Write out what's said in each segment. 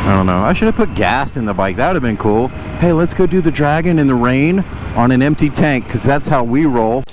I don't know. I should have put gas in the bike. That would have been cool. Hey, let's go do the Dragon in the rain on an empty tank, because that's how we roll.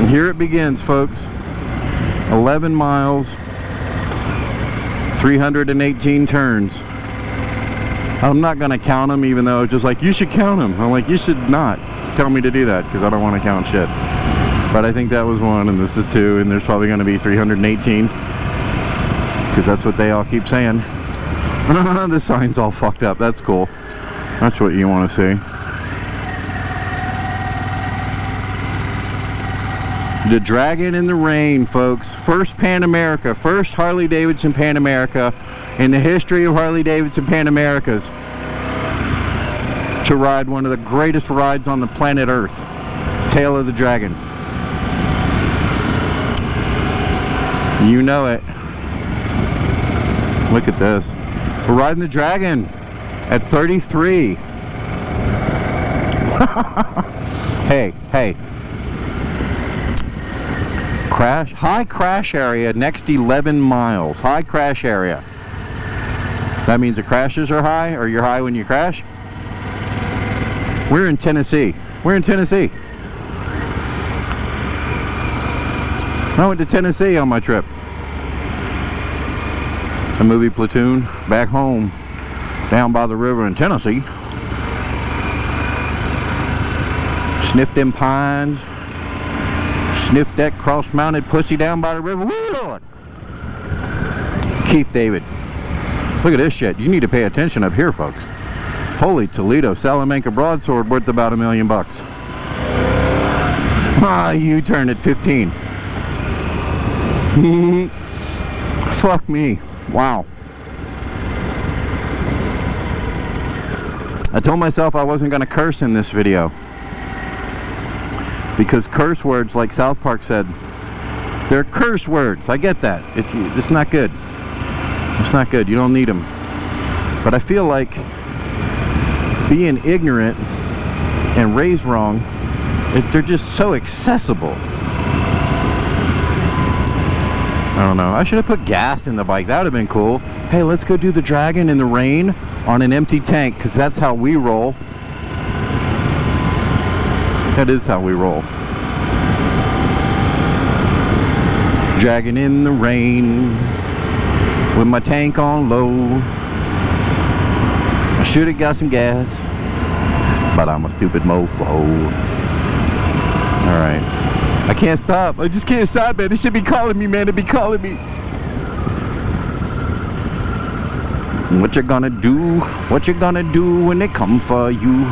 Here it begins, folks. 11 miles, 318 turns. I'm not going to count them, even though it's just like, you should count them. I'm like, you should not tell me to do that, because I don't want to count shit. But I think that was 1, and this is 2, and there's probably going to be 318, because that's what they all keep saying. The sign's all fucked up. That's cool. That's what you want to see. The Dragon in the rain, folks. First Pan America, first Harley Davidson Pan America in the history of Harley Davidson Pan Americas to ride one of the greatest rides on the planet Earth. Tail of the Dragon. You know it. Look at this. We're riding the Dragon at 33. Hey. High crash area next 11 miles. High crash area. That means the crashes are high, or you're high when you crash. We're in Tennessee. I went to Tennessee on my trip. The movie Platoon, back home, down by the river in Tennessee. Sniffed them pines. Sniffed that cross-mounted pussy down by the river. Woo, Lord! Keith David. Look at this shit. You need to pay attention up here, folks. Holy Toledo Salamanca broadsword worth about $1 million. Ah, you turned at 15. Fuck me. Wow. I told myself I wasn't going to curse in this video, because curse words, like South Park said, they're curse words. I get that. It's not good. It's not good. You don't need them. But I feel like being ignorant and raised wrong, they're just so accessible. I don't know. I should have put gas in the bike. That would have been cool. Hey, let's go do the Dragon in the rain on an empty tank, because that's how we roll. That is how we roll. Dragging in the rain with my tank on low. I should have got some gas, but I'm a stupid mofo. Alright. I can't stop. I just can't stop, man. It should be calling me, man. It be calling me. What you gonna do? What you gonna do when they come for you?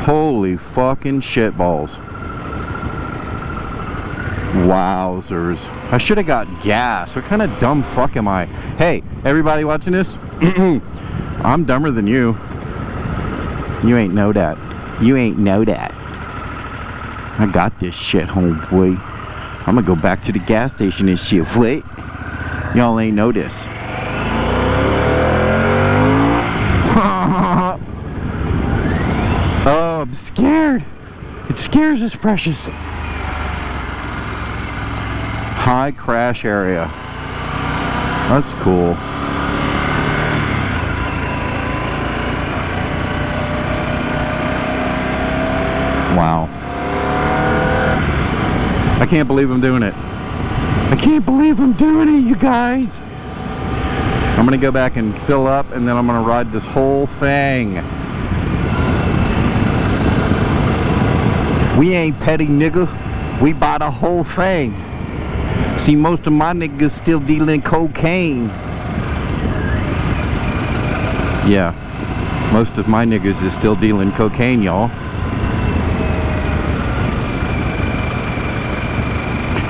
Holy fucking shitballs. Wowzers. I should have got gas. What kind of dumb fuck am I? Hey, everybody watching this? I'm dumber than you. You ain't know that. You ain't know that. I got this shit, homeboy. I'm gonna go back to the gas station and shit. Wait. Y'all ain't know this. Oh, I'm scared. It scares us, precious. High crash area. That's cool. Wow. I can't believe I'm doing it. I can't believe I'm doing it, you guys. I'm gonna go back and fill up, and then I'm gonna ride this whole thing. We ain't petty, nigga. We buy the whole thing. See, most of my niggas still dealing cocaine. Yeah. Most of my niggas is still dealing cocaine, y'all.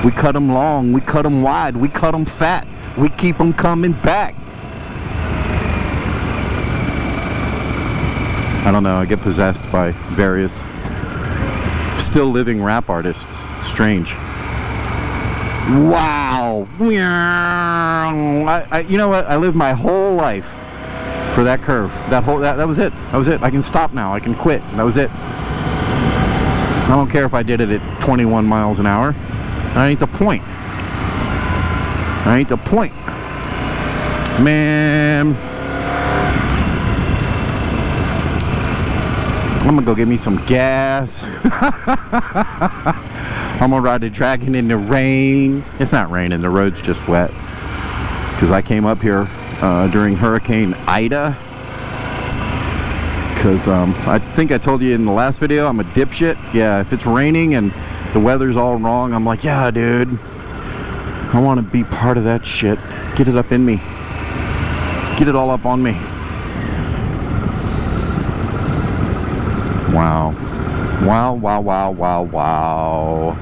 We cut them long, we cut them wide, we cut them fat, we keep them coming back. I don't know, I get possessed by various still living rap artists. Strange. Wow. You know what? I lived my whole life for that curve. That was it. That was it. I can stop now. I can quit. That was it. I don't care if I did it at 21 miles an hour. That ain't the point. That ain't the point. Man. I'm gonna go get me some gas. I'm gonna ride the dragon in the rain. It's not raining, the road's just wet. Because I came up here during Hurricane Ida. Because I think I told you in the last video, I'm a dipshit. Yeah, if it's raining and the weather's all wrong, I'm like, yeah, dude. I want to be part of that shit. Get it up in me. Get it all up on me. Wow. Wow, wow, wow, wow, wow.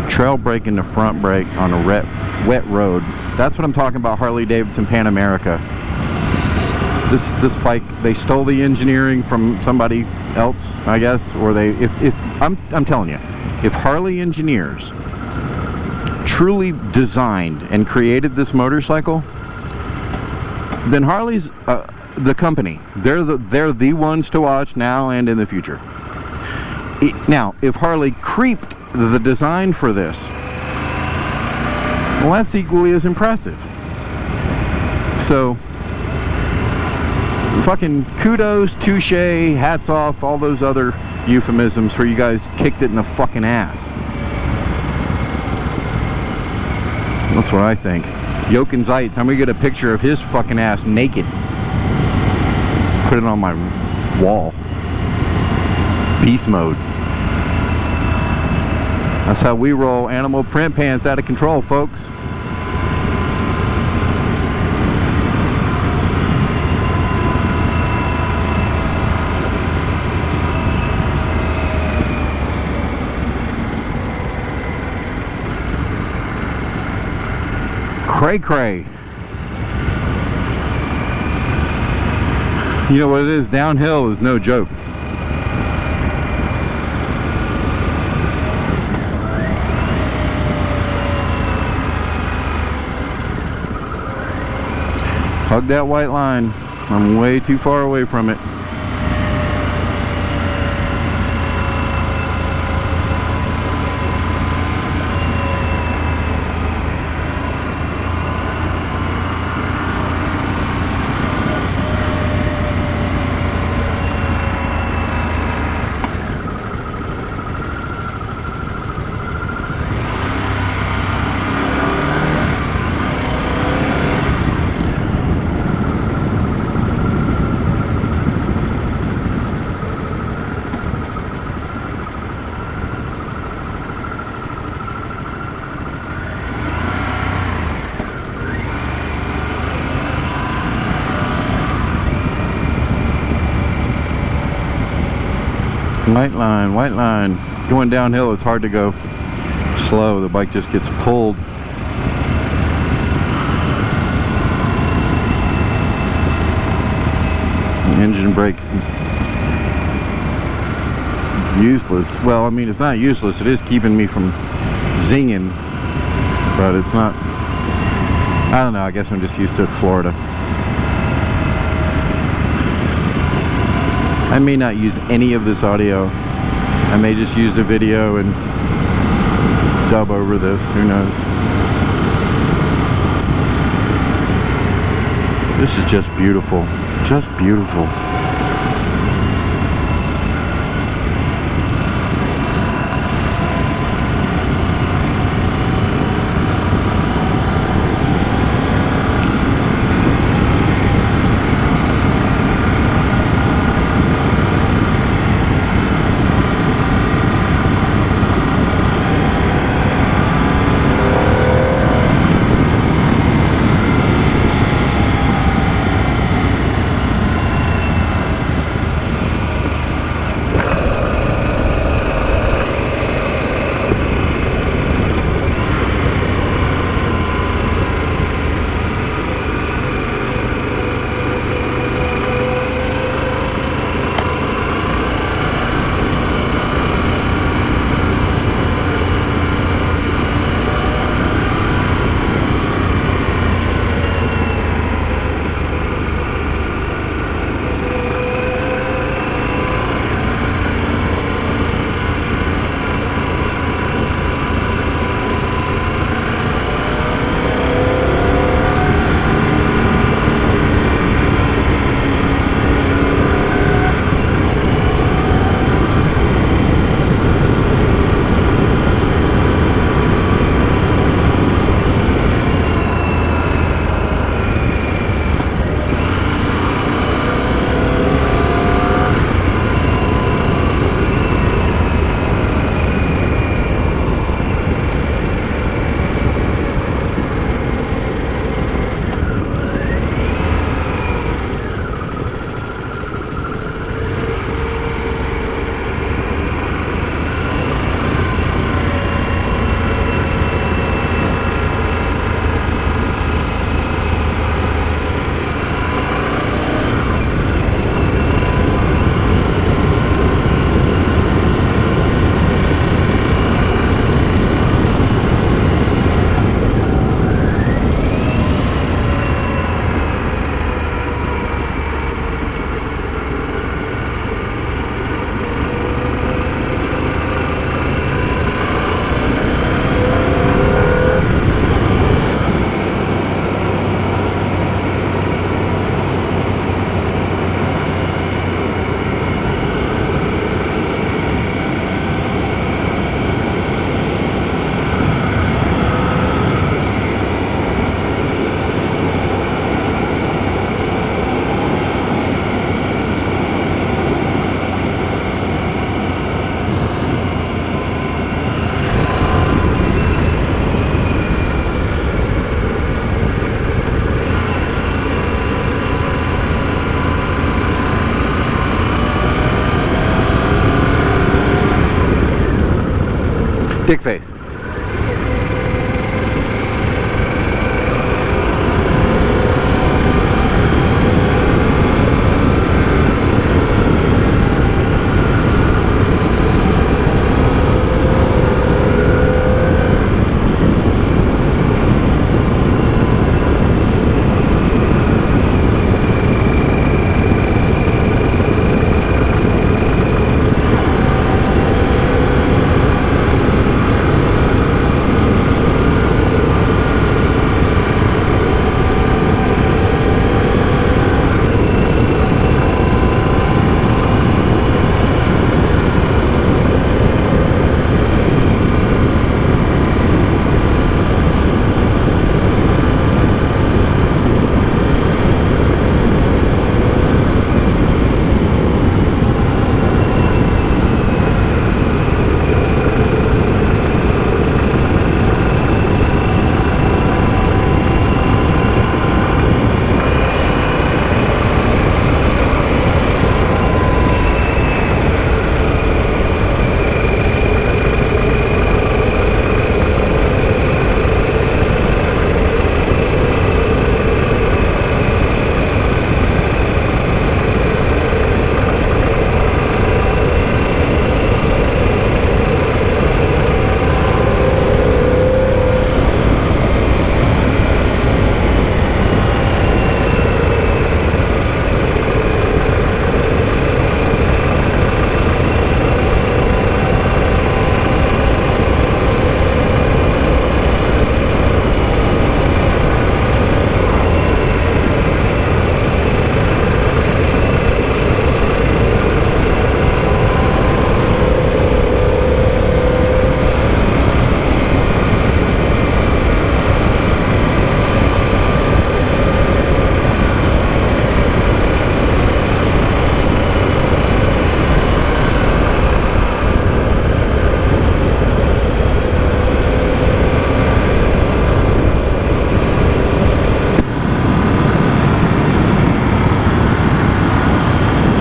Trail brake into front brake on a wet road. That's what I'm talking about, Harley Davidson Pan America. This bike, they stole the engineering from somebody else, I guess, or they, I'm telling you, if Harley engineers truly designed and created this motorcycle, then Harley's the company. They're the ones to watch now and in the future. Now, if Harley creeped the design for this, well, that's equally as impressive. So, fucking kudos, touche, hats off, all those other euphemisms for you guys kicked it in the fucking ass. That's what I think. Jochen Zeit, I'm gonna get a picture of his fucking ass naked. Put it on my wall. Beast mode. That's how we roll. Animal print pants out of control, folks. Cray cray. You know what it is? Downhill is no joke. Hug that white line. I'm way too far away from it. White line. Going downhill, it's hard to go slow. The bike just gets pulled. Engine brakes useless. Well, I mean, it's not useless. It is keeping me from zinging, but it's not. I don't know. I guess I'm just used to Florida. I may not use any of this audio. I may just use the video and dub over this. Who knows? This is just beautiful. Just beautiful. Dick face.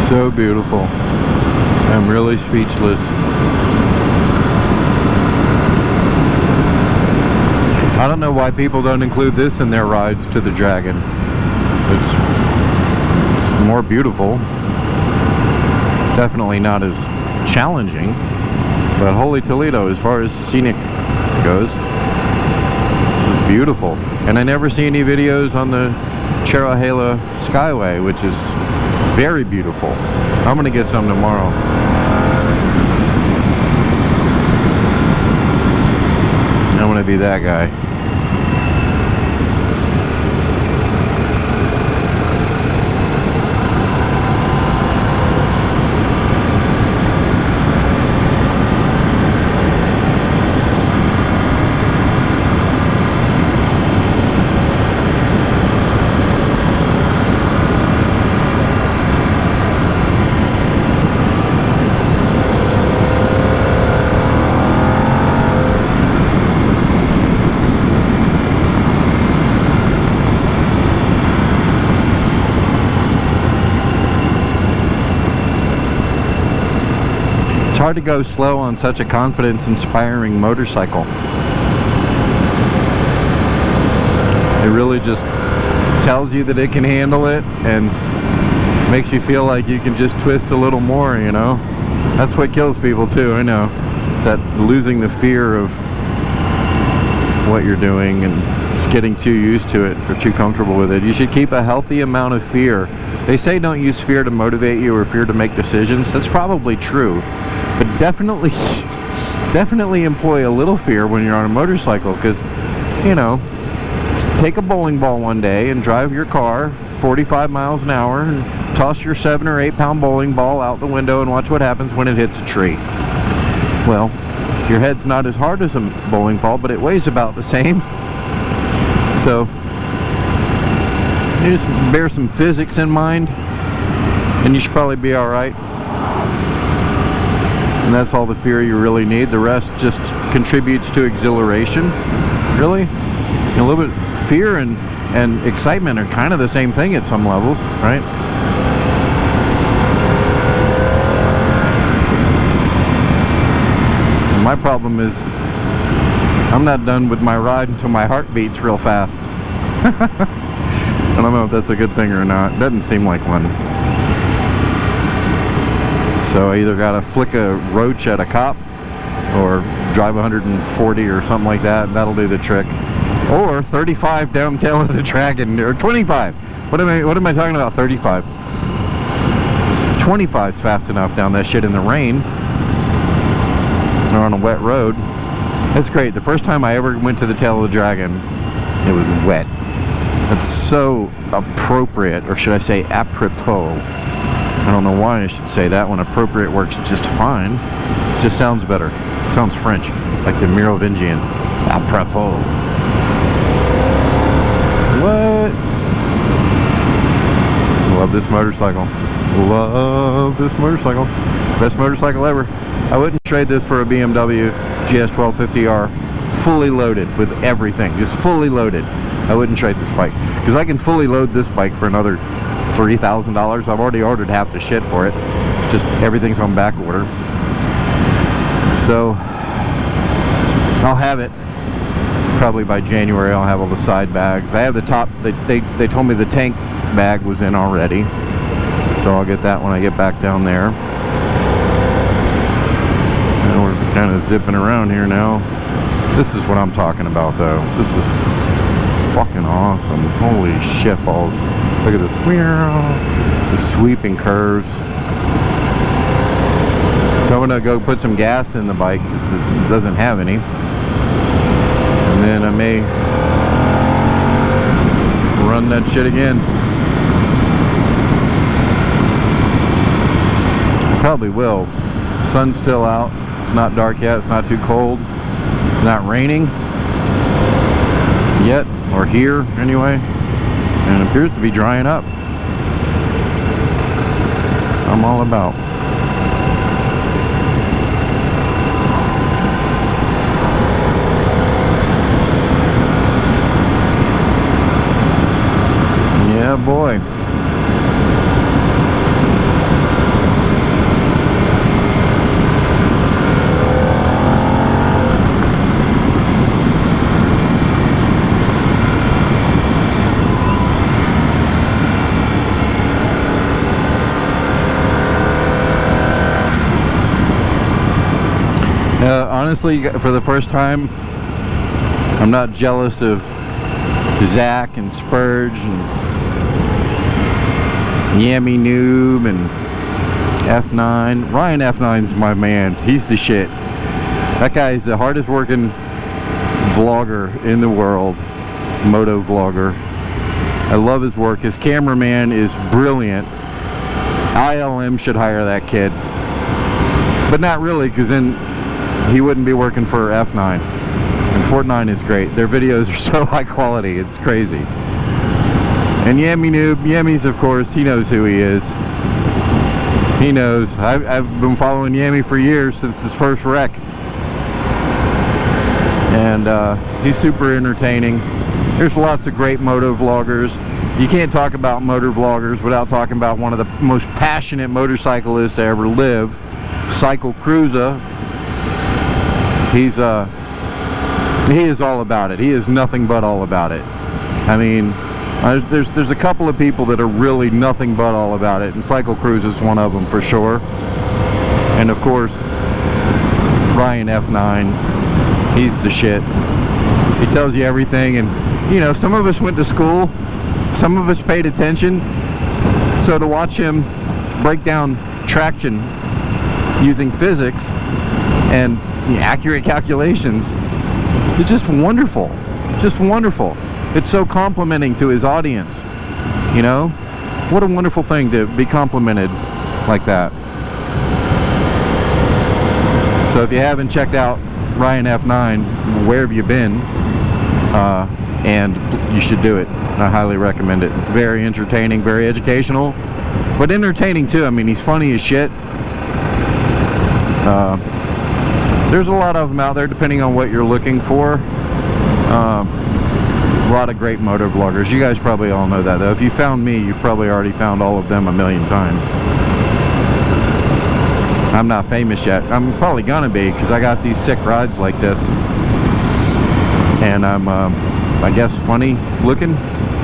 So beautiful. I'm really speechless. I don't know why people don't include this in their rides to the Dragon. It's more beautiful. Definitely not as challenging. But holy Toledo, as far as scenic goes, this is beautiful. And I never see any videos on the Cherahela Skyway, which is very beautiful. I'm gonna get some tomorrow. I'm gonna be that guy. It's hard to go slow on such a confidence-inspiring motorcycle. It really just tells you that it can handle it and makes you feel like you can just twist a little more, you know? That's what kills people too, I know. It's that losing the fear of what you're doing and just getting too used to it or too comfortable with it. You should keep a healthy amount of fear. They say don't use fear to motivate you or fear to make decisions. That's probably true. But definitely employ a little fear when you're on a motorcycle, because, you know, take a bowling ball one day and drive your car 45 miles an hour and toss your 7 or 8 pound bowling ball out the window and watch what happens when it hits a tree. Well, your head's not as hard as a bowling ball, but it weighs about the same. So you just bear some physics in mind and you should probably be alright. And that's all the fear you really need. The rest just contributes to exhilaration. Really? A little bit fear and excitement are kind of the same thing at some levels, right? And my problem is I'm not done with my ride until my heart beats real fast. I don't know if that's a good thing or not. Doesn't seem like one. So I either gotta flick a roach at a cop or drive 140 or something like that, and that'll do the trick. Or 35 down tail of the dragon, or 25. What am I talking about? 35. 25's fast enough down that shit in the rain or on a wet road. That's great. The first time I ever went to the tail of the dragon, it was wet. That's so appropriate, or should I say apropos. I don't know why I should say that when appropriate works just fine. It just sounds better. It sounds French, like the Merovingian. Apropos. What? Love this motorcycle. Love this motorcycle. Best motorcycle ever. I wouldn't trade this for a BMW GS 1250R. Fully loaded with everything. Just fully loaded. I wouldn't trade this bike. Because I can fully load this bike for another $3,000. I've already ordered half the shit for it. It's just everything's on back order. So I'll have it. Probably by January I'll have all the side bags. I have the top. They told me the tank bag was in already. So I'll get that when I get back down there. And we're kind of zipping around here now. This is what I'm talking about though. This is fucking awesome. Holy shit balls. Look at this. The sweeping curves. So I'm gonna go put some gas in the bike because it doesn't have any. And then I may run that shit again. I probably will. The sun's still out. It's not dark yet. It's not too cold. It's not raining yet, or here anyway. And it appears to be drying up. I'm all about. Yeah, boy. Honestly, for the first time, I'm not jealous of Zach and Spurge and Yammy Noob and F9. Ryan F9's my man. He's the shit. That guy is the hardest working vlogger in the world. Moto vlogger. I love his work. His cameraman is brilliant. ILM should hire that kid. But not really, because then he wouldn't be working for F9. And Fort9 is great. Their videos are so high quality, it's crazy. And Yammy Noob, Yammy's of course, he knows who he is. He knows. I've been following Yammy for years, since his first wreck. And he's super entertaining. There's lots of great moto vloggers. You can't talk about motor vloggers without talking about one of the most passionate motorcyclists to ever live, Cycle Cruiser. He is all about it. He is nothing but all about it. I mean, there's a couple of people that are really nothing but all about it, and Cycle Cruise is one of them for sure. And of course, Ryan F9, he's the shit. He tells you everything, and you know, some of us went to school, some of us paid attention, so to watch him break down traction using physics and accurate calculations, it's just wonderful. Just wonderful. It's so complimenting to his audience. You know, what a wonderful thing to be complimented like that. So if you haven't checked out Ryan F9, where have you been? And you should do it. I highly recommend it. Very entertaining, very educational, but entertaining too. I mean, he's funny as shit. There's a lot of them out there depending on what you're looking for. A lot of great motor vloggers. You guys probably all know that though. If you found me, you've probably already found all of them a million times. I'm not famous yet. I'm probably gonna be, because I got these sick rides like this. and I'm I guess funny looking,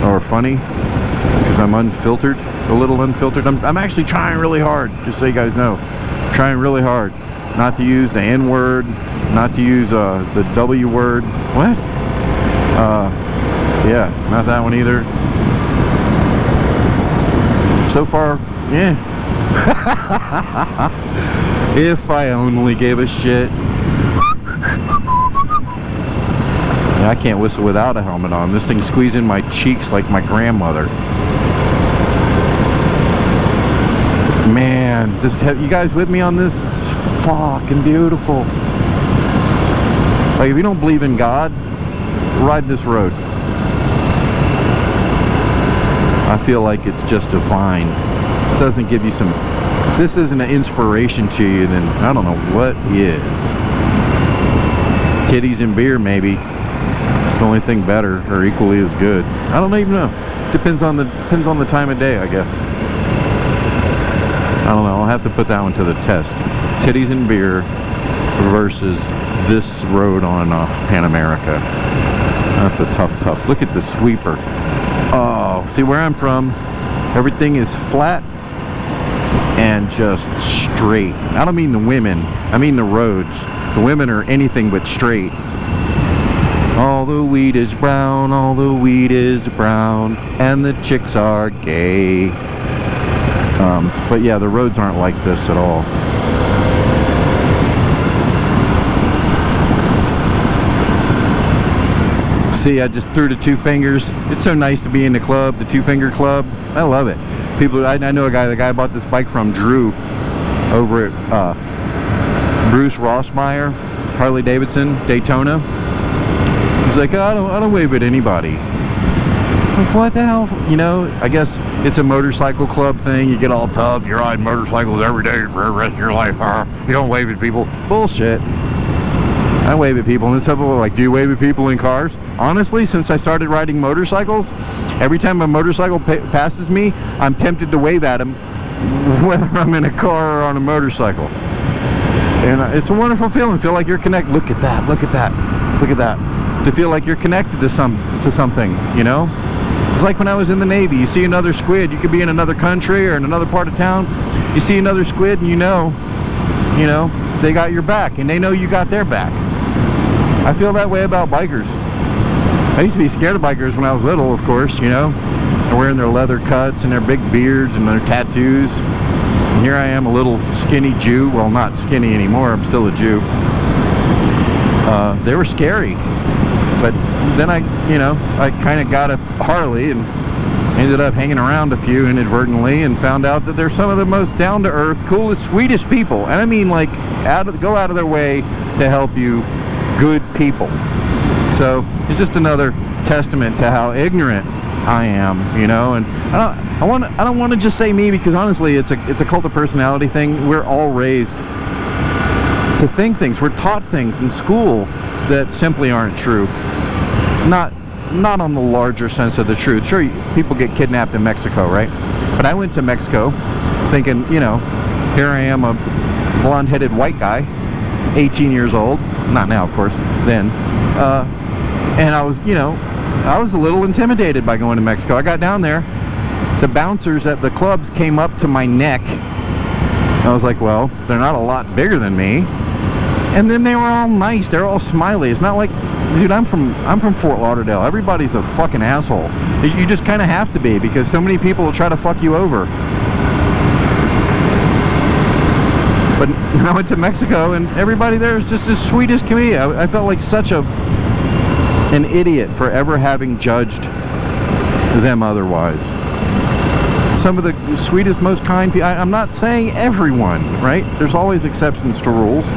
or funny because I'm unfiltered, a little unfiltered. I'm actually trying really hard, just so you guys know, I'm trying really hard not to use the N word, not to use the W word. What? Yeah, not that one either. So far, yeah. If I only gave a shit. I can't whistle without a helmet on. This thing's squeezing my cheeks like my grandmother. Man, you guys with me on this? It's fucking beautiful. Like, if you don't believe in God, ride this road. I feel like it's just divine. It doesn't give you some... If this isn't an inspiration to you, then I don't know what is. Titties and beer, maybe. The only thing better, or equally as good. I don't even know. Depends on the time of day, I guess. I don't know. I'll have to put that one to the test. Titties and beer versus this road on Pan America. That's a tough. Look at the sweeper. Oh, see where I'm from, everything is flat and just straight. I don't mean the women, I mean the roads. The women are anything but straight. All the weed is brown, all the weed is brown, and the chicks are gay. But yeah, the roads aren't like this at all. See, I just threw the two fingers. It's so nice to be in the club, the two-finger club. I love it. People, I know a guy, the guy I bought this bike from, Drew, over at Bruce Rossmeyer, Harley Davidson, Daytona. He's like, oh, I don't wave at anybody. I'm like, what the hell? You know, I guess it's a motorcycle club thing. You get all tough. You ride motorcycles every day for the rest of your life. You don't wave at people. Bullshit. I wave at people, and then some people are like, do you wave at people in cars? Honestly, since I started riding motorcycles, every time a motorcycle passes me, I'm tempted to wave at him, whether I'm in a car or on a motorcycle. And it's a wonderful feeling. Feel like you're connected. Look at that, look at that, look at that. To feel like you're connected to something, you know? It's like when I was in the Navy. You see another squid, you could be in another country or in another part of town, you see another squid and you know, they got your back, and they know you got their back. I feel that way about bikers. I used to be scared of bikers when I was little, of course, you know. They're wearing their leather cuts and their big beards and their tattoos. And here I am, a little skinny Jew. Well, not skinny anymore, I'm still a Jew. They were scary. But then I kind of got a Harley and ended up hanging around a few inadvertently and found out that they're some of the most down-to-earth, coolest, sweetest people. And I mean, like, go out of their way to help you. Good people. So it's just another testament to how ignorant I am, you know. And I don't want to just say me, because honestly, it's a cult of personality thing. We're all raised to think things. We're taught things in school that simply aren't true. Not on the larger sense of the truth. Sure, people get kidnapped in Mexico, right? But I went to Mexico thinking, you know, here I am, a blonde-headed white guy, 18 years old. Not now, of course, then. And I was, I was a little intimidated by going to Mexico. I got down there. The bouncers at the clubs came up to my neck. I was like, well, they're not a lot bigger than me. And then they were all nice. They're all smiley. It's not like, dude, I'm from Fort Lauderdale. Everybody's a fucking asshole. You just kind of have to be, because so many people will try to fuck you over. But I went to Mexico, and everybody there is just as sweet as can be. I felt like such an idiot for ever having judged them otherwise. Some of the sweetest, most kind people. I'm not saying everyone, right? There's always exceptions to rules.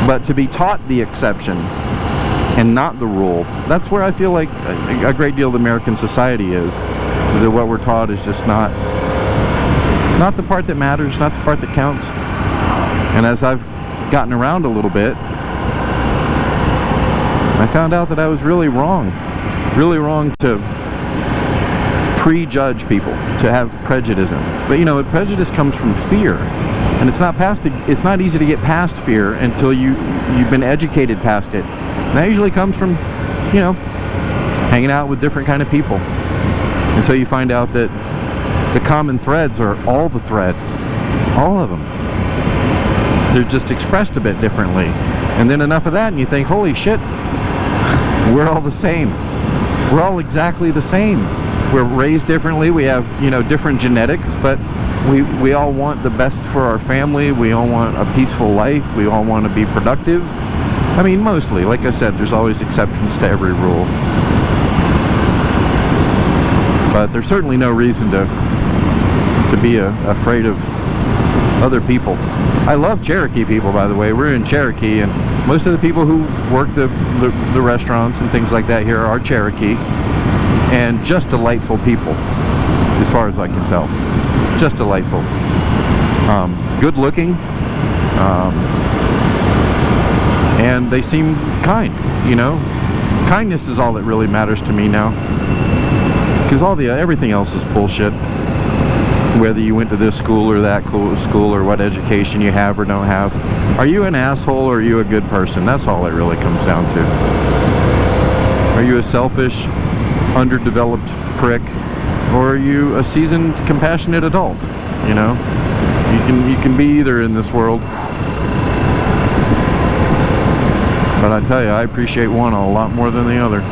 But to be taught the exception and not the rule, that's where I feel like a great deal of American society is that what we're taught is just not the part that matters, not the part that counts. And as I've gotten around a little bit, I found out that I was really wrong to prejudge people, to have prejudice. But prejudice comes from fear, and it's not easy to get past fear until you've been educated past it. And that usually comes from, you know, hanging out with different kind of people. And so you find out that the common threads are all the threads. All of them. They're just expressed a bit differently. And then enough of that and you think, holy shit, we're all the same. We're all exactly the same. We're raised differently. We have, you know, different genetics, but we all want the best for our family. We all want a peaceful life. We all want to be productive. I mean, mostly. Like I said, there's always exceptions to every rule. But there's certainly no reason to be afraid of other people. I love Cherokee people, by the way. We're in Cherokee, and most of the people who work the restaurants and things like that here are Cherokee, and just delightful people, as far as I can tell. Just delightful. Good looking, and they seem kind, you know. Kindness is all that really matters to me now, because everything else is bullshit. Whether you went to this school or that school, or what education you have or don't have. Are you an asshole or are you a good person? That's all it really comes down to. Are you a selfish, underdeveloped prick, or are you a seasoned, compassionate adult? You know, you can be either in this world. But I tell you, I appreciate one a lot more than the other.